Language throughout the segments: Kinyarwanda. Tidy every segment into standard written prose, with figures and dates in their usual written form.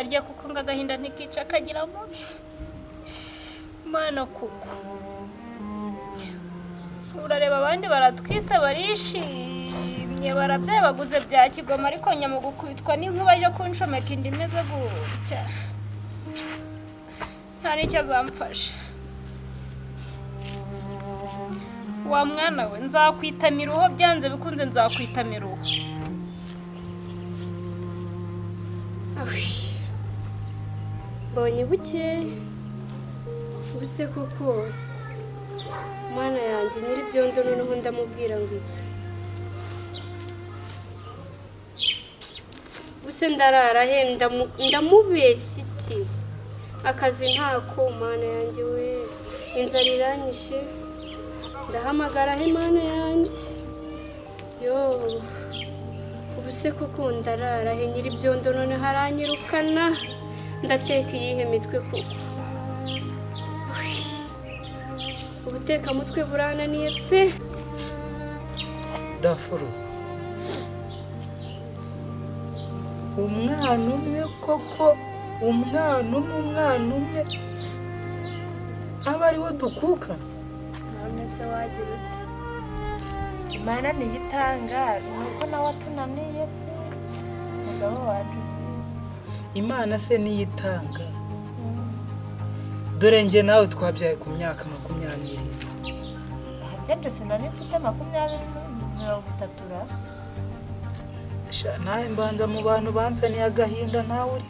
harya kuko ngagahinda ntikica kagira mubi mana kuko urareba abandi baratwise barishimye barabyaye baguze bya Kigoma ariko nyamugukubitwa n'inkuba yo kunshomeka indi meze gutya ntari icyo azamfasha wa mwana we nzakwitamira uho byanze bikunze nzakwitamira uho mbonye buke ubuse koko mana yanjye nyir'ibyondo noneho ndamubwira ngo iki buse ndarara he ndamubeshya iki akazi ntako mana yanjye we inzara iranyishe ndahamagara he mana yanjye yo ubuse koko ndarara he nyir'ibyondo none haranyirukana ndateka iyihe mitwe koko ubuteka mutwe burananiye pe Dafuro umwana umwe koko umwana umwe aba ariwe dukuka none se wagira Imana niyitanga nuko nawe atunaniye se mugabo wacu Imana se niyitanga dore nje nawe twabyaye ku myaka 20 hagende sinari mfite 20 nawe mbanza mu bantu banzaniye agahinda nawe uri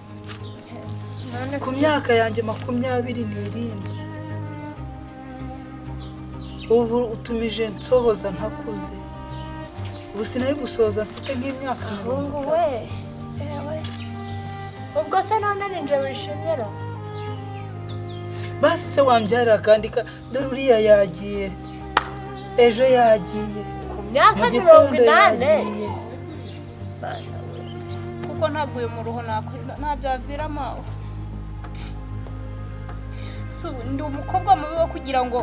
ku myaka yanjye 27 ubu utumije nsohoza ntakuze ubu sinari gusohoza mfite nk'imyaka ahungu we ewe ubwo se none ninje wishimira basi se wambyarira kandi dore uriya yagiye ejo yagiye ku myaka 80 kuko ntabwo uyu muruho nakwira ntabyo aviramo so ndi umukobwa mubi wo kugira ngo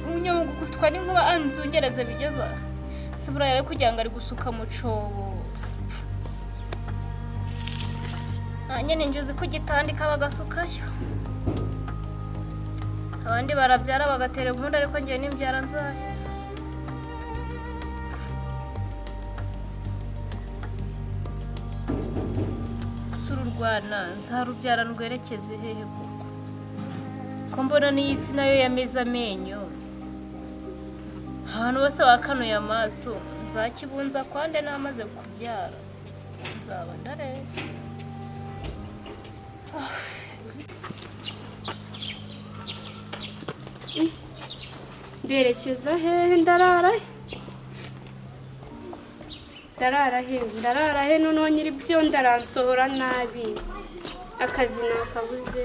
umunyamugukutwa n'inkuba anzungereze bigeza sibura yari kugira ngo ari gusuka mu cobo nyene njuzi ko gitandika bagasukayo abandi barabyara bagatera inkunda ariko ngiye nimbyara nzaye suru rwana nzarubyara rwerekeze hehe kuko ko mbona n'iyi si nayo yameze amenyo ahantu bose bakanuye amaso nzakibunza kwande namaze kubyara nzaba ndareba nderekeza hehe ndarara he noneho nyir'ibyo ndaransohora nabi akazi nakabuze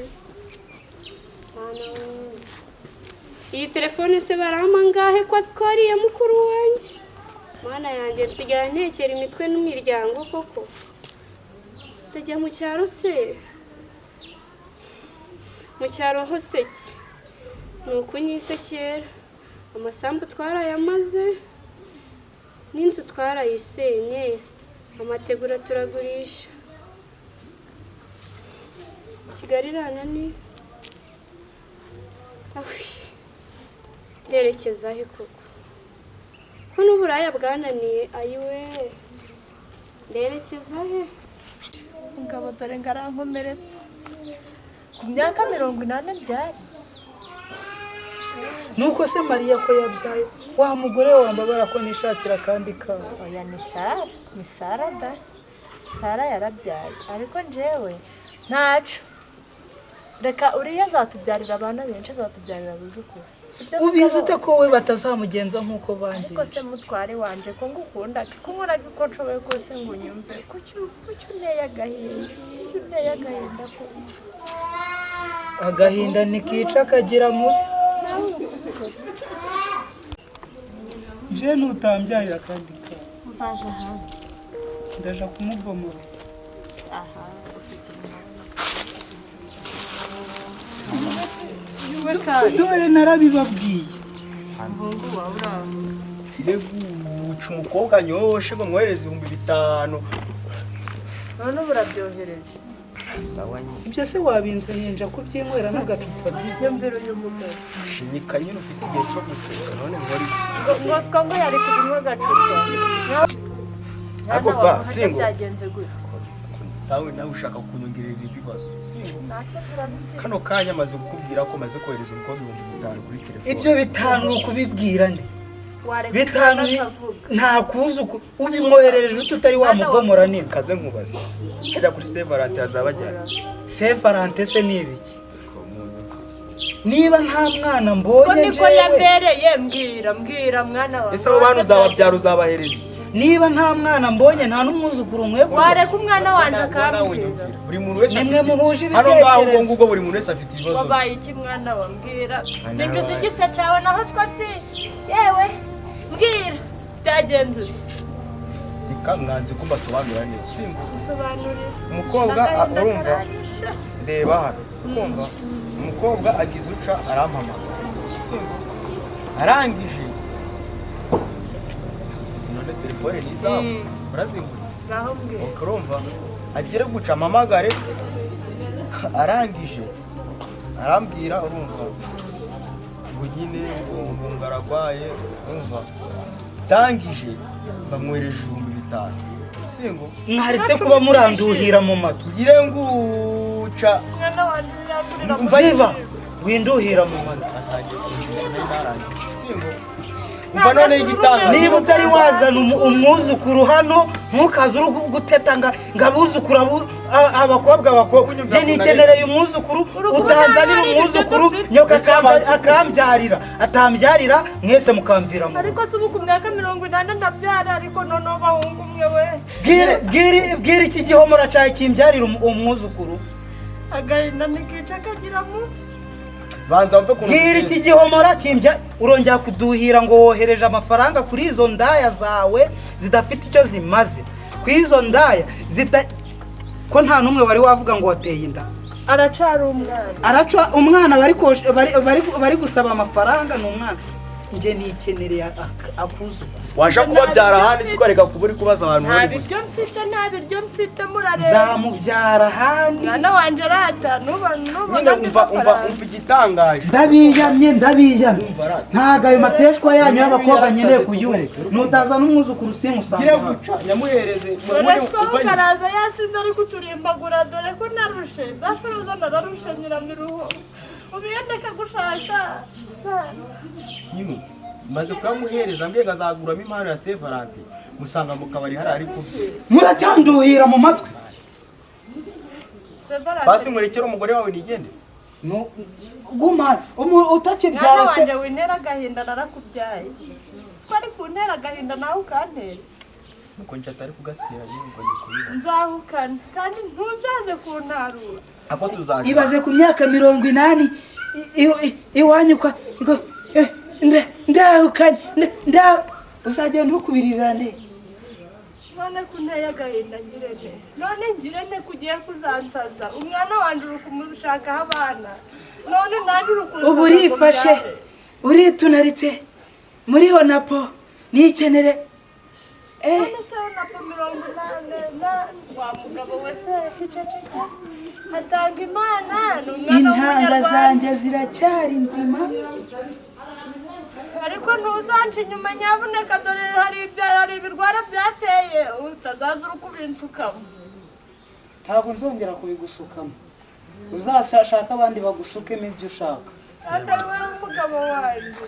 iyi telefone se barama ngahe ko twariye mukuru wanjye mana yanjye nsigara ntekera imitwe n'imiryango koko ndajya mu cyaro se mu cyaro hose ki ni ukunyisekera amasambu twarayamaze n'inzu twarayisenye amategura turagurisha Kigali ranani nderekeza he koko ko n'uburaya bwananiye ayiwe nderekeza he ingabo dore ngarankomeretse ku myaka 80 byari nuko se Mariya ko yabyaye wa mugore wambabara ko nishakira kandi ka oya ni Sara da Sara yarabyaye ariko njewe ntaco reka uriya zatubyarira abana benshi zatubyarira buzukuru ubizi ute ko we batazamugenza nkuko bangiye ariko se mutware wanje ko ngukunda ko nkora ko nshoboye kose ngo nyumve kucyo neye agahinda ko agahinda nikica kagira muri je nutambyarira kandi ka uzaje hano ndaje kumubomora aha dore narabibabwiye Mungu wa uraho mbega uca umukobwa nyoshe ngo mwohereze 5,000 none burabyohereje sawa nyine ibyo se wabinzaniye nja kubyinywera n'agacupa yumvira uyu mugabo shinyika nyine ufite igihe cyo guseka none nkora iki ngoswa ngo yari kunywa agacupa ako ba singo byagenze gute nawe ushaka kunyongerera ibibazo singo natwe turabifite kano kanya maze kukubwira ko maze kohereza umukobwa 5,000 kuri telefone ibyo bitanu ukubibwira nde wareka bitanu akavuga nta kuzuku ubimwoherereje tutari wamugomora nini kaze nkubaza ajya kuri Saint Valentin azabajyana Saint Valentin se ni ibiki niba nta mwana mbonye niko yambereye mbwira mwana wawe ese abo bantu uzababyara uzabahereza niba nta mwana mbonye nta n'umwuzukuru mwebwe wareka umwana wanje akambwira buri muntu wese nimwe muhuje hano ngaho ubwo ibitekerezo ngubwo buri muntu wese afite ibibazo wabaye iki mwana wambwira Mwana ninjye wabaye. igise cyawe naho twasi yewe mbwira byagenze reka mwanze ko mbasobanurira neza singo nsobanurira umukobwa urumva ndeba hano ukumva umukobwa agize uca arampamagara singo arangije none telefone nizamu urazingura naho mbwira urumva agire guca amamagare arangije arambwira urumva ngo nyine ngo ngaragwaye urumva ndangije bamwereje 5,000 singo mwaretse kuba muranduhira mu matwi ngire nguca mwana wanje yagurira mva winduhira mu matwi atangiye kujijana narangije singo umva none igitanga niba utari wazana umwuzukuru hano ntukaze uri guteta ngo abuzukuru abakobwa njye nikenereye umwuzukuru utanzanira umwuzukuru nyoka akambyarira atambyarira mwese mukamvira mu ariko se ubu ku myaka 80 ndabyara ariko none bahungu umwe we bwira iki gihomora cyawe kimbyarira umwuzukuru agahinda nikica kagira mu banza mve kuntu bwira iki gihomora kimbya urongera kuduhira ngo wohereje amafaranga kuri izo ndaya zawe zidafite icyo zimaze ku izo ndaya ko nta n'umwe wari wavuga ngo wateye inda aracara umwana bari gusaba amafaranga ni umwana njye nikenereye akuzukuru waje kubabyara ahandi siko reka kuba uri kubaza abantu nta biryo mfite murareba nzamubyara ahandi mwana wanje arata nyine umva igitangaje ndabiyamye ntago ayo mateshwa yanyu y'abakobwa nkeneye kuyumva nutaza n'umwuzukuru sinkusanga ngire guca nyamuhereze karaza yasinze ari kuturimbagura dore ko narushe zashoboza nararushe nyiramiruho ubiyendeka gushaka maze kuyamuhereza mbega azaguramo impano ya Saint Valentin musanga mu kabari hari ari kubye muracyanduhira mu matwi basi murekere umugore wawe nigende guma utakibyara se wanje wintera agahinda narakubyaye twari kuntera agahinda nawe ukantera nuko nje atari kugatera ngo ndikubira nzahukana kandi ntuzaze kuntarura ako tuzaje ibaze ku myaka 80 iwanyu kwa ndahukanye uzagenda ukubirira nde none kunteye agahinda ngirente none ngirente kugiye kuzansaza umwana wanje uri kumushakaho abana none nanjye ubu urifashe uritunaritse muri honapo nikenere none se honapo 80 wa mugabo wese ceceka hatanga imana intanga zanjye ziracyari nzima ariko ntuzanca inyuma nyabuneka dore hari ibirwara byateye utazaza uri kubinsukamo ntabwo nzongera kubigusukamo uzashaka abandi bagusukemo ibyo ushaka kandi ari wowe umugabo wanjye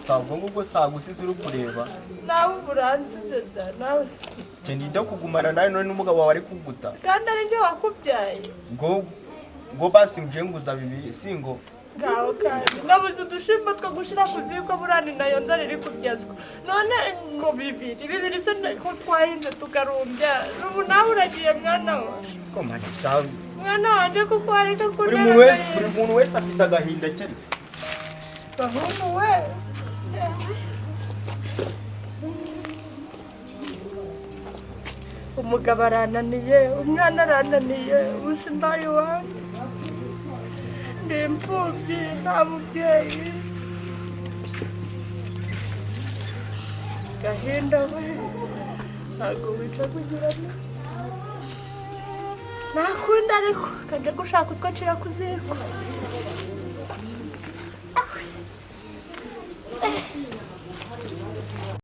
sabwo ngubwo sagusize uri kureba nawe uburanzize da nawe nda kugumana nawe none n'umugabo wawe ari kuguta kandi ari njye wakubyaye ngo basi njenguza bibiri singo ngaho kandi nabuze udushimba two gushira ku ziko burani nayo nzara iri kubyazwa none ngo bibiri se ko twahinze tukarumbya ubu nawe uragiye mwana we komana cyawe mwana wanje kuko ariko buri muntu wese afite agahinda cye bahungu we umugabo arananiye umwana arananiye ubusimbaye wanjye ndi imfubyi nta mubyeyi gahinda we ntabwo wica kugirana nakunda ariko kanje gushaka utwo nshira ku ziko